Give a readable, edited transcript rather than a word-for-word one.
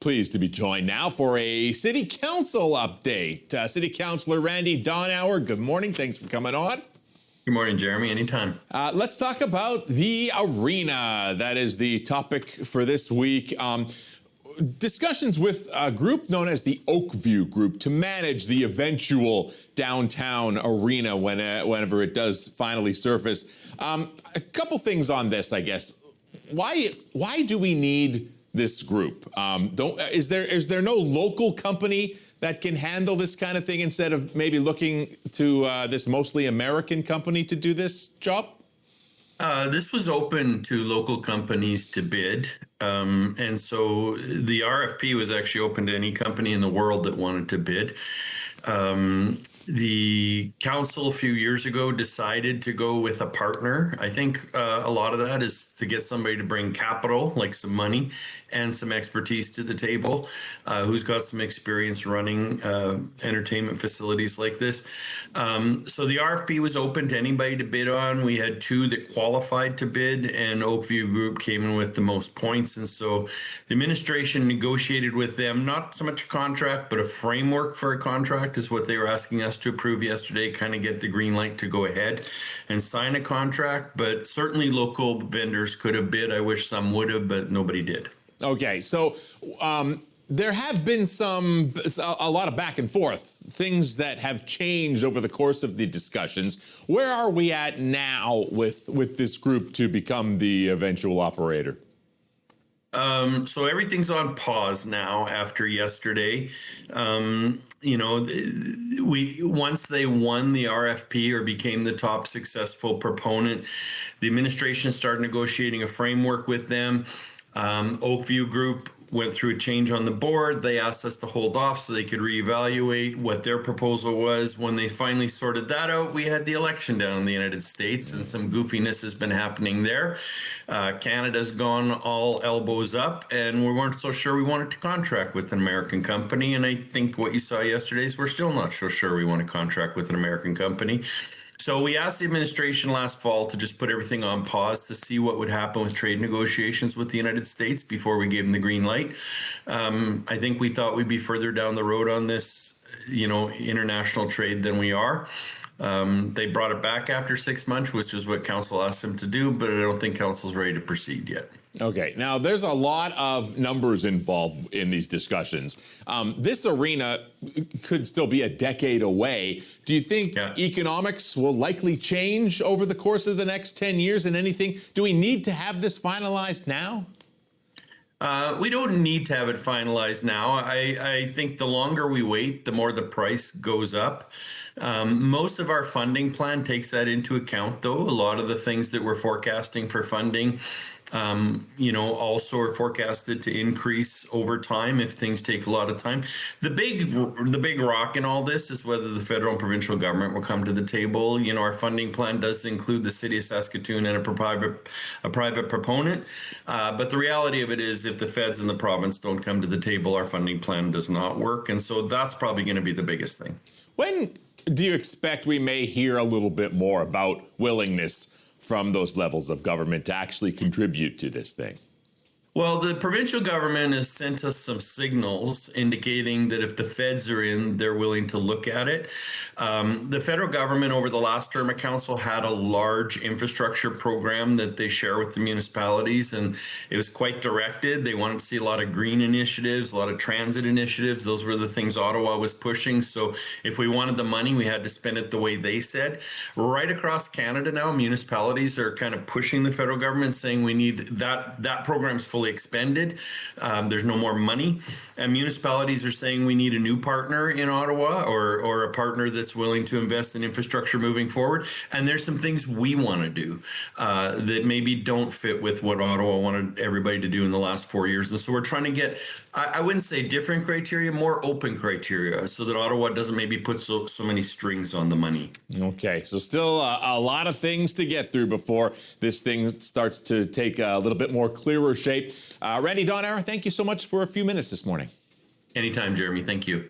Pleased to be joined now for a City Council update. City Councillor Randy Donauer, good morning. Thanks for coming on. Good morning, Jeremy. Anytime. Let's talk about the arena. That is the topic for this week. Discussions with a group known as the Oakview Group to manage the eventual downtown arena whenever it does finally surface. A couple things on this, I guess. Why do we need this group? Is there no local company that can handle this kind of thing instead of maybe looking to this mostly American company to do this job? This was open to local companies to bid. And so the RFP was actually open to any company in the world that wanted to bid. The council a few years ago decided to go with a partner. I think a lot of that is to get somebody to bring capital, like some money, and some expertise to the table, who's got some experience running entertainment facilities like this. So the RFP was open to anybody to bid on. We had two that qualified to bid, and Oakview Group came in with the most points. And so the administration negotiated with them, not so much a contract, but a framework for a contract is what they were asking us to approve yesterday, kind of get the green light to go ahead and sign a contract. But certainly local vendors could have bid. I wish some would have, but nobody did. Okay, so there have been a lot of back and forth, things that have changed over the course of the discussions. Where are we at now with this group to become the eventual operator? So everything's on pause now after yesterday. Once they won the RFP or became the top successful proponent, the administration started negotiating a framework with them. Oakview Group went through a change on the board. They asked us to hold off so they could reevaluate what their proposal was. When they finally sorted that out, we had the election down in the United States, and some goofiness has been happening there. Canada's gone all elbows up, and we weren't so sure we wanted to contract with an American company. And I think what you saw yesterday is we're still not so sure we want to contract with an American company. So we asked the administration last fall to just put everything on pause to see what would happen with trade negotiations with the United States before we gave them the green light. I think we thought we'd be further down the road on this, international trade than we are. They brought it back after 6 months, which is what council asked them to do, but I don't think council's ready to proceed yet. Okay, now there's a lot of numbers involved in these discussions. This arena could still be a decade away. Do you think economics will likely change over the course of the next 10 years and anything? Do we need to have this finalized now? We don't need to have it finalized now. I think the longer we wait, the more the price goes up. Most of our funding plan takes that into account, though. A lot of the things that we're forecasting for funding, also are forecasted to increase over time if things take a lot of time. The big rock in all this is whether the federal and provincial government will come to the table. Our funding plan does include the city of Saskatoon and a private proponent. But the reality of it is if the feds and the province don't come to the table, our funding plan does not work. And so that's probably going to be the biggest thing. When do you expect we may hear a little bit more about willingness from those levels of government to actually contribute to this thing? Well, the provincial government has sent us some signals indicating that if the feds are in, they're willing to look at it. The federal government over the last term of council had a large infrastructure program that they share with the municipalities, and it was quite directed. They wanted to see a lot of green initiatives, a lot of transit initiatives. Those were the things Ottawa was pushing. So if we wanted the money, we had to spend it the way they said. Right across Canada now, municipalities are kind of pushing the federal government, saying we need that program's fully expended. There's no more money. And municipalities are saying we need a new partner in Ottawa or a partner that's willing to invest in infrastructure moving forward. And there's some things we want to do that maybe don't fit with what Ottawa wanted everybody to do in the last 4 years. And so we're trying to get, I wouldn't say different criteria, more open criteria so that Ottawa doesn't maybe put so many strings on the money. Okay, so still a lot of things to get through before this thing starts to take a little bit more clearer shape. Randy Donauer, thank you so much for a few minutes this morning. Anytime, Jeremy. Thank you.